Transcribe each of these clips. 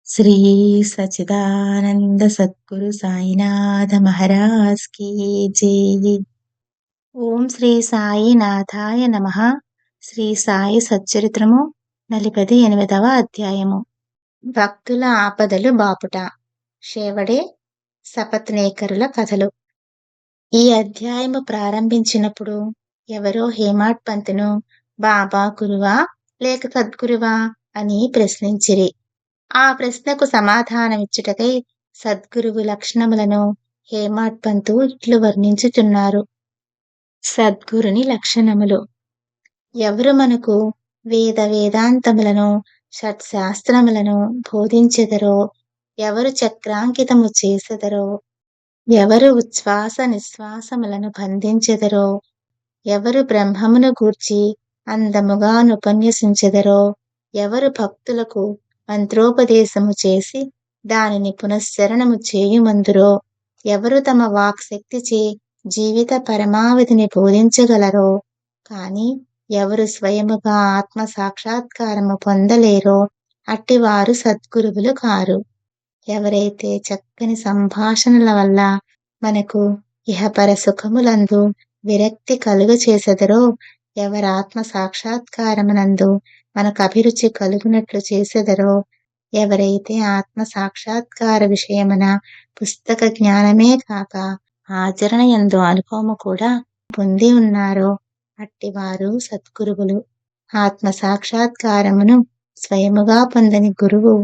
Shri Sachidananda Sadhguru Sainath Maharaj key జై. ఓం శ్రీ సాయినాథాయ నమః. శ్రీ సాయి సచ్చరిత్రము 48వ అధ్యాయము. భక్తుల ఆపదలు బాపుట. షేవడే సపత్నేకరుల కథలు. ఈ అధ్యాయము ప్రారంభించినప్పుడు ఎవరో హేమాడ్ పంతును బాబా గురువా లేక సద్గురువా అని ప్రశ్నించిరి. ఆ ప్రశ్నకు సమాధానమిచ్చుటకై సద్గురువు లక్షణములను హేమాడ్ పంతు ఇట్లు వర్ణించుచున్నారు. సద్గురుని లక్షణములు. ఎవరు మనకు వేదాంతములను షట్శాస్త్రములను బోధించెదరో, ఎవరు చక్రాంకితము చేసెదరో, ఎవరు ఉచ్ఛ్వాస నిశ్వాసములను బంధించెదరో, ఎవరు బ్రహ్మమును గూర్చి అందముగా నుపన్యసించెదరో, ఎవరు భక్తులకు మంత్రోపదేశము చేసి దానిని పునశ్చరణము చేయుమందురో, ఎవరు తమ వాక్శక్తిచే జీవిత పరమావధిని బోధించగలరో, కాని ఎవరు స్వయముగా ఆత్మ సాక్షాత్కారము పొందలేరో అట్టివారు సద్గురువులు కారు. ఎవరైతే చక్కని సంభాషణల వల్ల మనకు ఇహపర సుఖములందు విరక్తి కలుగ చేసెదరో, ఎవరు ఆత్మ సాక్షాత్కారమునందు మనకు అభిరుచి కలుగునట్లు చేసెదరో, ఎవరైతే ఆత్మ సాక్షాత్కార విషయమున పుస్తక జ్ఞానమే కాక ఆచరణ యందు అనుభవము కూడా పొంది ఉన్నారో అట్టివారు సద్గురువులు. ఆత్మ సాక్షాత్కారమును స్వయముగా పొందని గురువు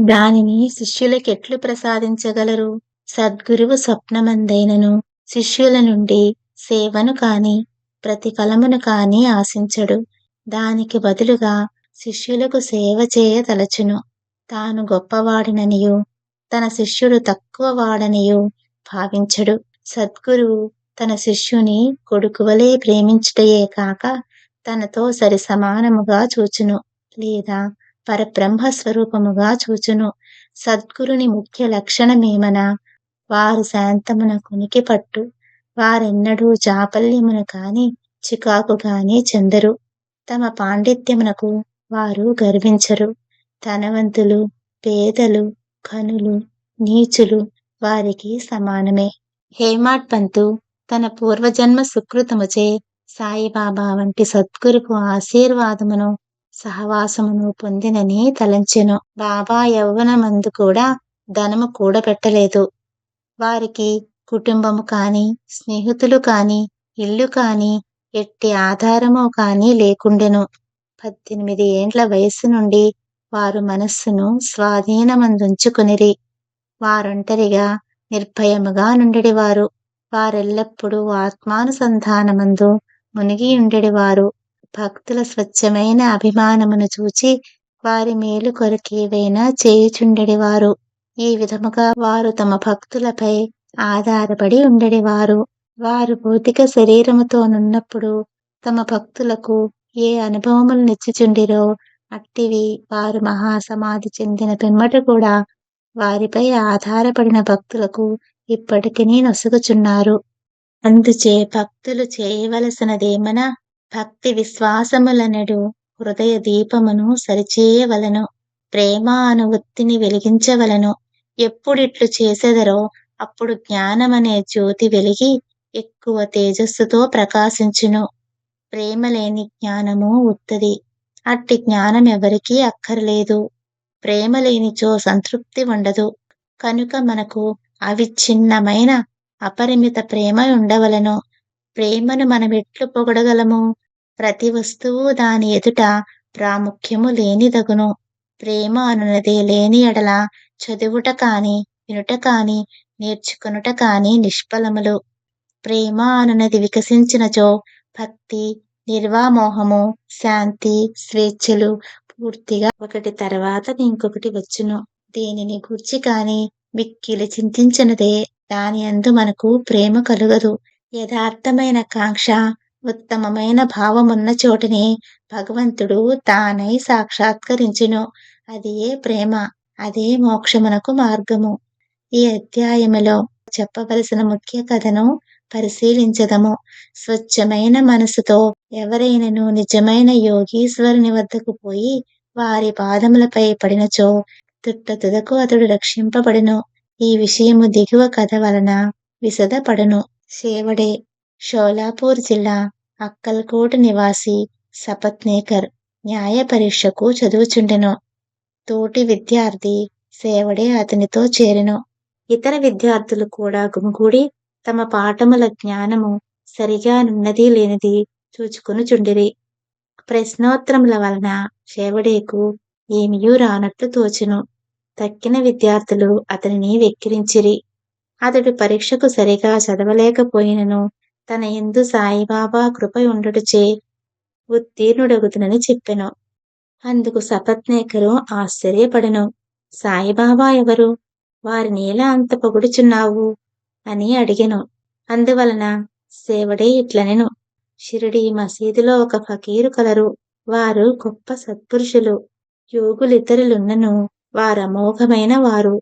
దానిని శిష్యులకెట్లు ప్రసాదించగలరు? సద్గురువు స్వప్నమందైనను శిష్యుల నుండి సేవను కాని ప్రతిఫలమును కాని ఆశించడు. దానికి బదులుగా శిష్యులకు సేవ చేయదలచును. తాను గొప్పవాడిననియు తన శిష్యుడు తక్కువ వాడనియు భావించడు. సద్గురువు తన శిష్యుని కొడుకువలే ప్రేమించుటయే కాక తనతో సరి సమానముగా చూచును, లేదా పరబ్రహ్మ స్వరూపముగా చూచును. సద్గురుని ముఖ్య లక్షణమేమన, వారు శాంతమున కునికి పట్టు. వారెన్నడూ చాపల్యమును కాని చికాకు కాని చెందరు. తమ పాండిత్యమునకు వారు గర్వించరు. ధనవంతులు, పేదలు, ఘనులు, నీచులు వారికి సమానమే. హేమాడ్ పంతు తన పూర్వజన్మ సుకృతముచే సాయిబాబా వంటి సద్గురుకు ఆశీర్వాదమును సహవాసమును పొందినని తలంచెను. బాబా యవ్వనమందు కూడా ధనము కూడబెట్టలేదు. వారికి కుటుంబము కాని స్నేహితులు కాని ఇల్లు కాని ఎట్టి ఆధారము కాని లేకుండెను. 18 ఏండ్ల వయస్సు నుండి వారు మనస్సును స్వాధీనమందుంచుకొనిరి. వారొంటరిగా నిర్భయముగా నుండెడివారు. వారెల్లప్పుడూ ఆత్మానుసంధానమందు మునిగియుండెడివారు. భక్తుల స్వచ్ఛమైన అభిమానమును చూచి వారి మేలు కొరకేవైనా చేయుచుండెడివారు. ఈ విధముగా వారు తమ భక్తులపై ఆధారపడి ఉండెడివారు. వారు భౌతిక శరీరముతోనున్నప్పుడు తమ భక్తులకు ఏ అనుభవములు నిచ్చుచుండిరో అట్టివి వారు మహాసమాధి చెందిన పిమ్మట కూడా వారిపై ఆధారపడిన భక్తులకు ఇప్పటికినీ నొసగుచున్నారు. అందుచే భక్తులు చేయవలసినదేమన, భక్తి విశ్వాసములనెడు హృదయ దీపమును సరిచేయవలను, ప్రేమ అను ఒత్తిని వెలిగించవలను. ఎప్పుడిట్లు చేసెదరో అప్పుడు జ్ఞానమనే జ్యోతి వెలిగి ఎక్కువ తేజస్సుతో ప్రకాశించును. ప్రేమ లేని జ్ఞానము ఉత్తది. అట్టి జ్ఞానం ఎవరికీ అక్కర్లేదు. ప్రేమ లేనిచో సంతృప్తి ఉండదు. కనుక మనకు అవిచ్ఛిన్నమైన అపరిమిత ప్రేమ ఉండవలెను. ప్రేమను మనమెట్లు పొగడగలము? ప్రతి వస్తువు దాని ఎదుట ప్రాముఖ్యము లేనిదగును. ప్రేమ అనునదే లేని ఎడల చదువుట కాని వినుట కాని నేర్చుకొనుట కాని నిష్ఫలములు. ప్రేమ అనునది వికసించినచో భక్తి, నిర్వామోహము, శాంతి, స్వేచ్ఛలు పూర్తిగా ఒకటి తర్వాత ఇంకొకటి వచ్చును. దేనిని గూర్చి కాని మిక్కిలి చింతించినదే దాని యందు మనకు ప్రేమ కలుగదు. యథార్థమైన కాంక్ష, ఉత్తమమైన భావమున్న చోటనే భగవంతుడు తానై సాక్షాత్కరించును. అదే ప్రేమ, అదే మోక్షమునకు మార్గము. ఈ అధ్యాయములో చెప్పవలసిన ముఖ్య కథను పరిశీలించదము. స్వచ్ఛమైన మనసుతో ఎవరైనను నిజమైన యోగీశ్వరుని వద్దకు పోయి వారి పాదములపై పడినచో తుదకు అతడు రక్షింపబడెను. ఈ విషయము దిగువ కథ వలన విశదపడును. శేవడే షోలాపూర్ జిల్లా అక్కల్కోట నివాసి సపత్నేకర్ న్యాయ పరీక్షకు చదువుచుండెను. తోటి విద్యార్థి సేవడే అతనితో చేరెను. ఇతర విద్యార్థులు కూడా గుమిగూడి తమ పాఠముల జ్ఞానము సరిగా నున్నది లేనిది చూచుకొనుచుండిరి. ప్రశ్నోత్తరముల వలన శేవడేకు ఏమియూ రానట్లు తోచెను. తక్కిన విద్యార్థులు అతనిని వెక్కిరించిరి. అతడు పరీక్షకు సరిగా చదవలేకపోయినను తన యందు సాయిబాబా కృప ఉండుటచే ఉత్తీర్ణుడగుదునని చెప్పెను. అందుకు సపత్నేకరు ఆశ్చర్యపడెను. సాయిబాబా ఎవరు? వారినేలా అంత పొగుడుచున్నావు అని అడిగెను. అందువలన సేవడే ఇట్లనెను. షిరిడీ మసీదులో ఒక ఫకీరు కలరు. వారు గొప్ప సత్పురుషులు. యోగులితరులున్నను వారు అమోఘమైన వారు.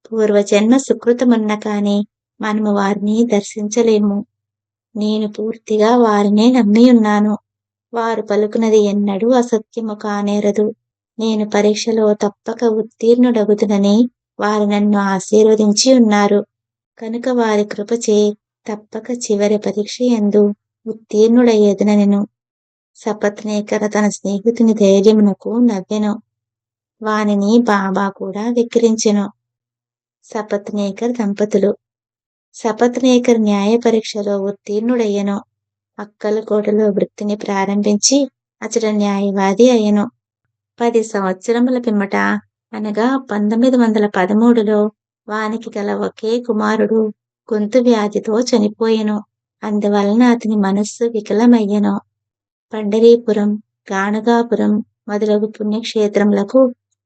పూర్వజన్మ సుకృతమున్న కాని మనము వారిని దర్శించలేము. నేను పూర్తిగా వారినే నమ్మియున్నాను. వారు పలుకున్నది ఎన్నడూ అసత్యము కానేరదు. నేను పరీక్షలో తప్పక ఉత్తీర్ణుడగుదునని వారు నన్ను ఆశీర్వదించి ఉన్నారు. కనుక వారి కృపచే తప్పక చివరి పరీక్ష యందు ఉత్తీర్ణుడయ్యేదనెను. సపత్నేకర్ తన స్నేహితుని ధైర్యమునకు నవ్వెను. వానిని బాబా కూడా వెక్కిరించెను. సపత్నేకర్ దంపతులు. సపత్నేకర్ న్యాయ పరీక్షలో ఉత్తీర్ణుడయ్యెను. అక్కలకోటలో వృత్తిని ప్రారంభించి అచట న్యాయవాది అయ్యెను. 10 సంవత్సరముల పిమ్మట అనగా 1913లో వానికి గల ఒకే కుమారుడు గొంతు వ్యాధితో చనిపోయెను. అందువలన అతని మనస్సు వికలమయ్యెను. పండరీపురం, గాణగాపురం మొదలగు పుణ్యక్షేత్రములకు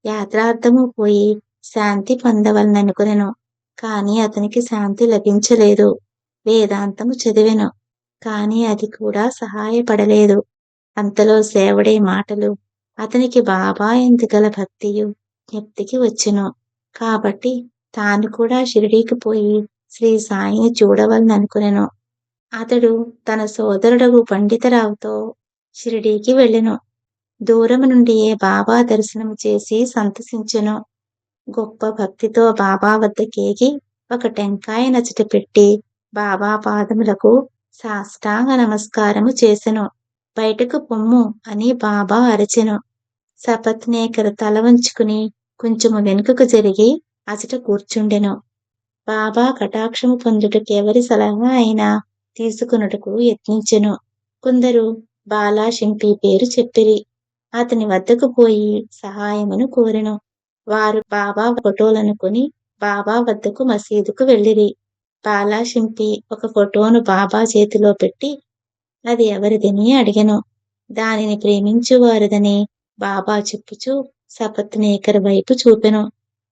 యాత్రార్థము పోయి శాంతి పొందవలననుకొనెను. కాని అతనికి శాంతి లభించలేదు. వేదాంతము చదివెను. కాని అది కూడా సహాయపడలేదు. అంతలో సేవడే మాటలు అతనికి బాబా యందు గల భక్తియు జ్ఞప్తికి వచ్చెను. కాబట్టి తాను కూడా షిరిడీకి పోయి శ్రీ సాయిని చూడవలననుకొనెను. అతడు తన సోదరుడగు పండితరావుతో షిరిడీకి వెళ్ళెను. దూరము నుండియే బాబా దర్శనము చేసి సంతసించెను. గొప్ప భక్తితో బాబా వద్దకేగి ఒక టెంకాయ నచట పెట్టి బాబా పాదములకు సాష్టాంగ నమస్కారము చేసెను. బయటకు పొమ్ము అని బాబా అరచెను. సపత్నేకర్ తల వంచుకుని కొంచెము వెనుకకు జరిగి అచట కూర్చుండెను. బాబా కటాక్షము పొందుటకు ఎవరి సలహా అయినా తీసుకొనుటకు యత్నించెను. కొందరు బాలా షింపీ పేరు చెప్పిరి. అతని వద్దకు పోయి సహాయమును కోరెను. వారు బాబా ఫోటోలను కొని బాబా వద్దకు మసీదుకు వెళ్ళిరి. బాలా షింపీ ఒక ఫోటోను బాబా చేతిలో పెట్టి అది ఎవరిదని అడిగెను. దానిని ప్రేమించువారిదని బాబా చెప్పుచూ సపత్నేకర్ వైపు చూపెను.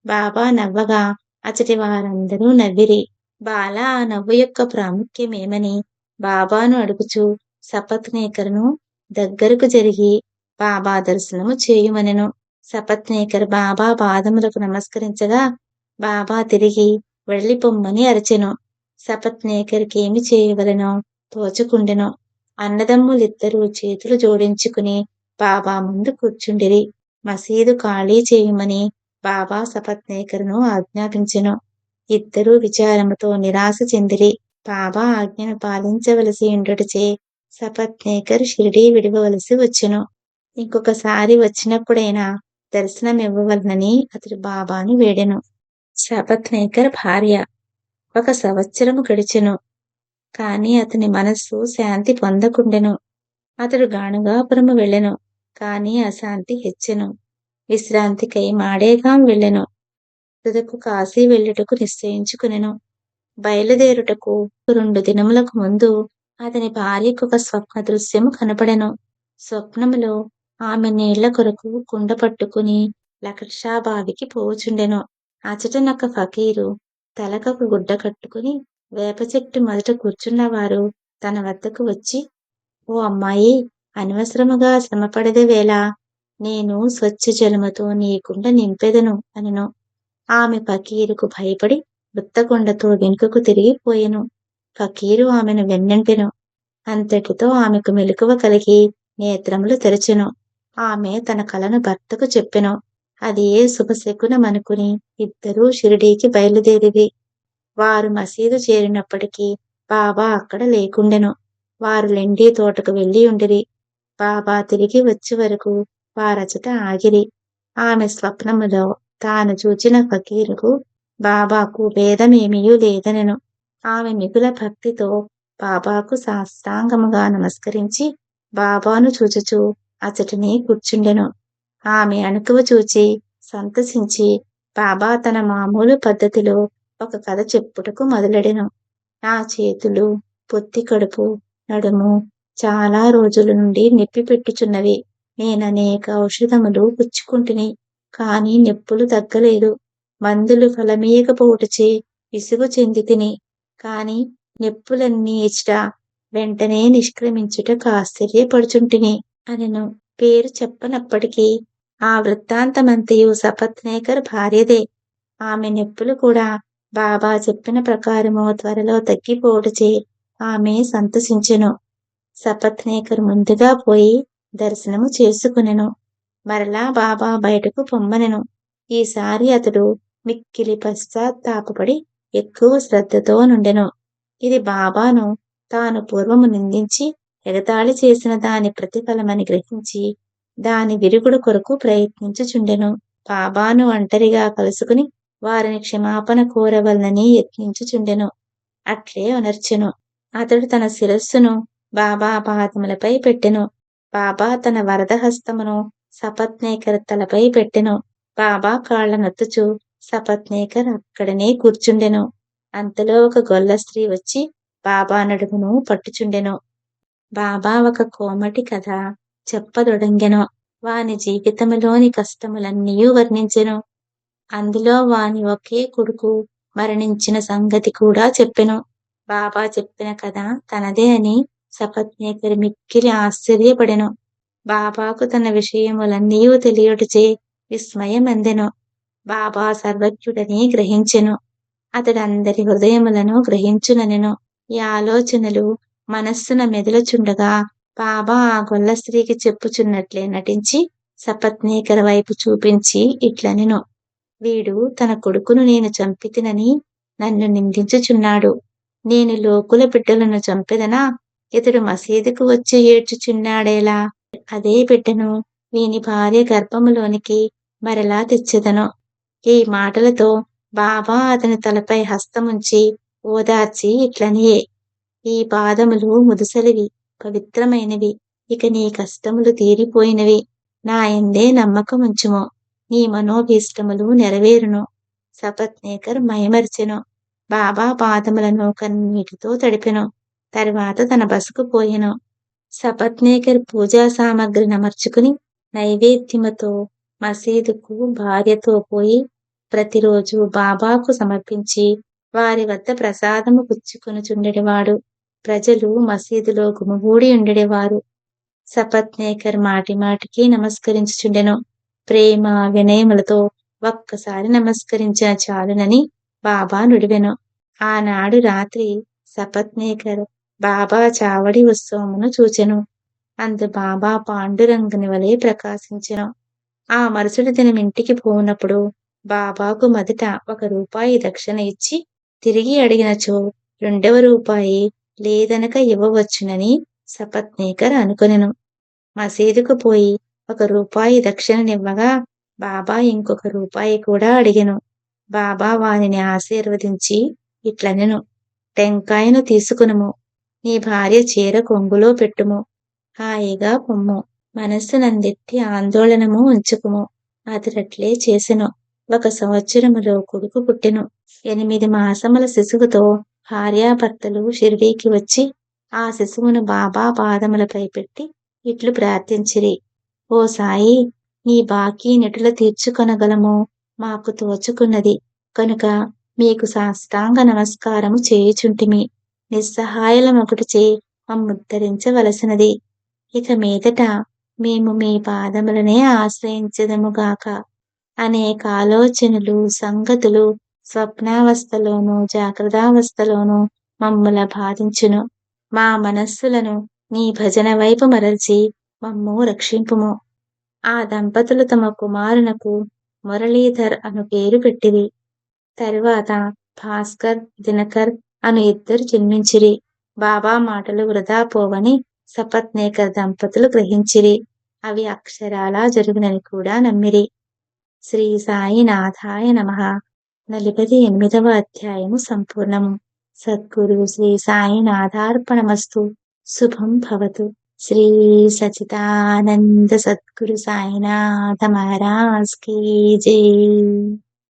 బాబా నవ్వగా అచటి వారందరూ నవ్విరి. బాలా ఆ నవ్వు యొక్క ప్రాముఖ్యమేమని బాబాను అడుగుచూ సపత్నేకర్ను దగ్గరకు జరిగి బాబా దర్శనము చేయుమనెను. సపత్నేకర్ బాబా పాదములకు నమస్కరించగా బాబా తిరిగి వెళ్ళిపొమ్మని అరచెను. సపత్నేకర్కేమి చేయవలెనో తోచకుండెను. అన్నదమ్ములిద్దరూ చేతులు జోడించుకుని బాబా ముందు కూర్చుండిరి. మసీదు ఖాళీ చేయమని బాబా సపత్నేకర్ను ఆజ్ఞాపించెను. ఇద్దరూ విచారముతో నిరాశ చెందిరి. బాబా ఆజ్ఞను పాలించవలసి ఉండుటచే సపత్నేకర్ షిరిడీ విడవవలసి వచ్చెను. ఇంకొకసారి వచ్చినప్పుడైనా దర్శనమివ్వవలనని అతడు బాబాను వేడెను. సపత్నేకర్ భార్య. 1 సంవత్సరము గడిచెను. కాని అతని మనస్సు శాంతి పొందకుండెను. అతడు గాణగాపురము వెళ్ళెను. కాని అశాంతి హెచ్చెను. విశ్రాంతికై మాడేగాం వెళ్ళెను. తుదకు కాశీ వెళ్ళుటకు నిశ్చయించుకునెను. బయలుదేరుటకు 2 దినములకు ముందు అతని భార్యకొక స్వప్న దృశ్యము కనపడెను. స్వప్నములో ఆమె నీళ్ల కొరకు కుండ పట్టుకుని లక్షాబావికి పోవుచుండెను. అచటనొక ఫకీరు తలకొక గుడ్డ కట్టుకుని వేప చెట్టు మొదట కూర్చున్నవారు తన వద్దకు వచ్చి, ఓ అమ్మాయి, అనవసరముగా శ్రమపడెదవేళ, నేను స్వచ్ఛ జలముతో నీ కుండ నింపెదను అనెను. ఆమె ఫకీరుకు భయపడి వృత్తకుండతో వెనుకకు తిరిగిపోయెను. ఫకీరు ఆమెను వెన్నంటెను. అంతటితో ఆమెకు మెలకువ కలిగి నేత్రములు తెరచెను. ఆమె తన కలను భర్తకు చెప్పెను. అది ఏ శుభశకునమనుకుని ఇద్దరూ షిరిడీకి బయలుదేరిరి. వారు మసీదు చేరినప్పటికీ బాబా అక్కడ లేకుండెను. వారు లెండి తోటకు వెళ్ళి ఉండిరి. బాబా తిరిగి వచ్చే వరకు వారచట ఆగిరి. ఆమె స్వప్నములో తాను చూచిన ఫకీరుకు బాబాకు భేదమేమియూ లేదనెను. ఆమె మిగుల భక్తితో బాబాకు సాష్టాంగముగా నమస్కరించి బాబాను చూచుచూ అచటనే కూర్చుండెను. ఆమె అణకువ చూచి సంతసించి బాబా తన మామూలు పద్ధతిలో ఒక కథ చెప్పుటకు మొదలెడెను. నా చేతులు, పొత్తి కడుపు, నడుము చాలా రోజుల నుండి నొప్పి పెట్టుచున్నవి. నేననేక ఔషధములు పుచ్చుకుంటిని. కాని నొప్పులు తగ్గలేదు. మందులు ఫలమీయకపోవుటచే విసుగు చెందితిని. కాని నొప్పులన్నీ ఇచ్చట వెంటనే నిష్క్రమించుటకు ఆశ్చర్యపడుచుంటిని అనెను. పేరు చెప్పనప్పటికీ ఆ వృత్తాంతమంతయు సపత్నేకర్ భార్యదే. ఆమె నొప్పులు కూడా బాబా చెప్పిన ప్రకారము త్వరలో తగ్గిపోవుటచే ఆమె సంతసించెను. సపత్నేకర్ ముందుగా పోయి దర్శనము చేసుకునెను. మరలా బాబా బయటకు పొమ్మనెను. ఈసారి అతడు మిక్కిలి పశ్చాత్తాపపడి ఎక్కువ శ్రద్ధతో నుండెను. ఇది బాబాను తాను పూర్వము నిందించి ఎగతాళి చేసిన దాని ప్రతిఫలమని గ్రహించి దాని విరుగుడు కొరకు ప్రయత్నించుచుండెను. బాబాను ఒంటరిగా కలుసుకుని వారిని క్షమాపణ కోరవలనని యత్నించుచుండెను. అట్లే ఒనర్చెను. అతడు తన శిరస్సును బాబా పాదములపై పెట్టెను. బాబా తన వరదహస్తమును సపత్నేకర్ తలపై పెట్టెను. బాబా కాళ్ల నొత్తుచు సపత్నేకర్ అక్కడనే కూర్చుండెను. అంతలో ఒక గొల్ల స్త్రీ వచ్చి బాబా నడుమును పట్టుచుండెను. బాబా ఒక కోమటి కథ చెప్పదొడంగెను. వాని జీవితములోని కష్టములన్నీయూ వర్ణించెను. అందులో వాని ఒకే కొడుకు మరణించిన సంగతి కూడా చెప్పెను. బాబా చెప్పిన కథ తనదే అని సపత్నేకర్ మిక్కిలి ఆశ్చర్యపడెను. బాబాకు తన విషయములన్నీయూ తెలియుటచే విస్మయమందెను. బాబా సర్వజ్ఞుడని గ్రహించెను. అతడందరి హృదయములను గ్రహించుననెను. ఈ ఆలోచనలు మనస్సున మెదలుచుండగా బాబా ఆ గొల్ల స్త్రీకి చెప్పుచున్నట్లే నటించి సపత్నేకర్ వైపు చూపించి ఇట్లనెను. వీడు తన కొడుకును నేను చంపితినని నన్ను నిందించుచున్నాడు. నేను లోకుల బిడ్డలను చంపెదనా? ఇతడు మసీదుకు వచ్చి ఏడ్చుచున్నాడేలా? అదే బిడ్డను వీని భార్య గర్భములోనికి మరలా తెచ్చెదను. ఈ మాటలతో బాబా అతని తలపై హస్తముంచి ఓదార్చి ఇట్లనియే, ఈ పాదములు ముదుసలివి, పవిత్రమైనవి. ఇక నీ కష్టములు తీరిపోయినవి. నా యందే నమ్మకముంచుము. నీ మనోభీష్టములు నెరవేరును. సపత్నేకర్ మైమరిచెను. బాబా పాదములను కన్నీటితో తడిపెను. తరువాత తన బసకు పోయెను. సపత్నేకర్ పూజా సామగ్రి నమర్చుకుని నైవేద్యముతో మసీదుకు భార్యతో పోయి ప్రతిరోజు బాబాకు సమర్పించి వారి వద్ద ప్రసాదము పుచ్చుకొనుచుండెడివాడు. ప్రజలు మసీదులో గుమిగూడి ఉండెడివారు. సపత్నేకర్ మాటిమాటికి నమస్కరించుచుండెను. ప్రేమ వినయములతో ఒక్కసారి నమస్కరించిన చాలునని బాబా నుడివెను. ఆనాడు రాత్రి సపత్నేకర్ బాబా చావడి ఉత్సవమును చూచెను. అందు బాబా పాండురంగుని వలె ప్రకాశించెను. ఆ మరుసటి దినం ఇంటికి పోవునప్పుడు బాబాకు మొదట ₹1 దక్షిణ ఇచ్చి తిరిగి అడిగినచో ₹2 లేదనక ఇవ్వవచ్చునని సపత్నేకర్ అనుకొనెను. మసీదుకు పోయి ₹1 దక్షిణనివ్వగా బాబా ఇంకొక రూపాయి కూడా అడిగెను. బాబా వానిని ఆశీర్వదించి ఇట్లనెను. టెంకాయను తీసుకునుము. నీ భార్య చీర కొంగులో పెట్టుము. హాయిగా పొమ్ము. మనస్సునందెట్టి ఆందోళనము ఉంచుకుము. అతడట్లే చేసెను. 1 సంవత్సరములో కొడుకు పుట్టెను. 8 మాసముల శిశువుతో భార్యాభర్తలు షిరిడీకి వచ్చి ఆ శిశువును బాబా పాదములపై పెట్టి ఇట్లు ప్రార్థించిరి. ఓ సాయి, నీ బాకీ నెటుల తీర్చుకొనగలమో మాకు తోచుకున్నది కనుక మీకు సాష్టాంగ నమస్కారము చేయుచుంటిమి. నిస్సహాయులమొకటిచే మమ్ముద్ధరించవలసినది. ఇక మీదట మేము మీ పాదములనే ఆశ్రయించెదముగాక. అనేక ఆలోచనలు, సంగతులు స్వప్నావస్థలోనూ జాగ్రత్తావస్థలోనూ మమ్ముల బాధించును. మా మనస్సులను నీ భజన వైపు మరల్చి మమ్ము రక్షింపుము. ఆ దంపతులు తమ కుమారునకు మురళీధర్ అను పేరు పెట్టిరి. తరువాత భాస్కర్, దినకర్ అను ఇద్దరు జన్మించిరి. బాబా మాటలు వృధా పోవని సపత్నేకర్ దంపతులు గ్రహించిరి. అవి అక్షరాలా జరుగునని కూడా నమ్మిరి. శ్రీ సాయినాథాయ నమః. 48వ అధ్యాయము సంపూర్ణము. సద్గురు శ్రీ సాయినాథార్పణమస్తు. శుభం భవతు. శ్రీ సచిదానంద సద్గురు సాయినాథ మహారాజ్ కీ జై.